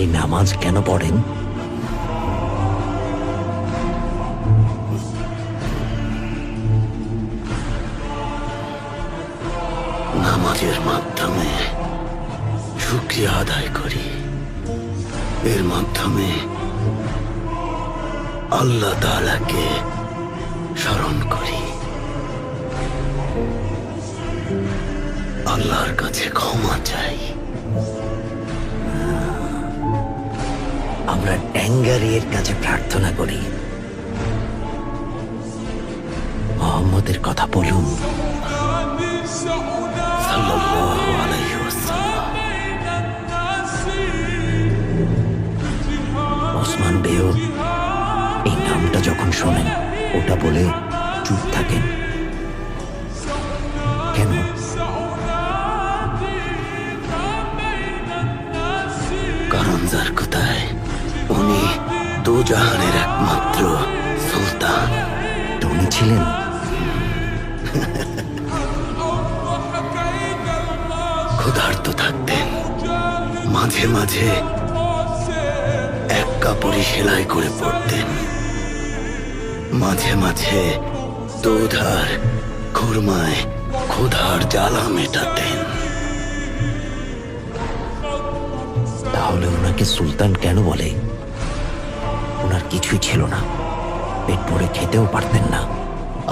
এই নামাজ কেন পড়েন? নামাজের মাধ্যমে শুকরিয়া আদায় করি। এর মাধ্যমে আল্লাহ তাআলাকে স্মরণ করি, আল্লাহর কাছে ক্ষমা চাই। আমরা ট্যাঙ্গারির কাছে প্রার্থনা করি, মোহাম্মদের কথা বলুন সাল্লাল্লাহু আলাইহি ওয়াসাল্লাম। ওসমান বেও এই নামটা যখন শোনেন ওটা বলে চুপ থাকেন কেন? কারণ যার কোথায় উনি দুজাহানের একমাত্র সুলতান। তো উনি ছিলেন ক্ষুধার্ত থাকতেন, মাঝে মাঝে এক কাপড়ে সেলাই করে পড়তেন, মাঝে মাঝে দুধ আর খুরমায় ক্ষুধার জ্বালা মেটাতেন। তাহলে ওনাকে সুলতান কেন বলে? ওনার কিছুই ছিল না, পেট ভরে খেতেও পারতেন না।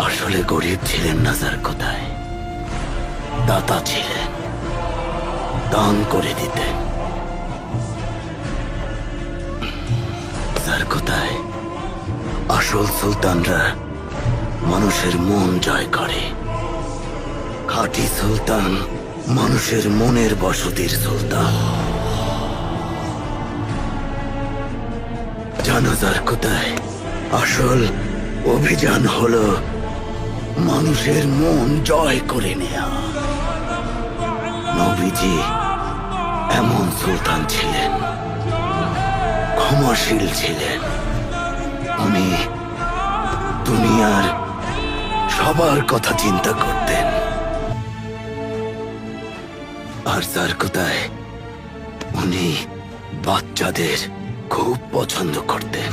আসলে গরিব ছিলেন না যার কোথায়, দাতা ছিলেন, দান করে দিতেন। যার কোথায় আসল সুলতানরা মানুষের মন জয় করে। খাঁটি সুলতান মানুষের মনের বসতির সুলতান। জানাজার কোথায় আসল অভিযান হলো মানুষের মন জয় করে নেয়া। নবীজি এমন সুলতান ছিলেন, ক্ষমাশীল ছিলেন। উনি দুনিয়ার সবার কথা চিন্তা করতেন। আর যার কোথায় উনি বাচ্চাদের খুব পছন্দ করতেন।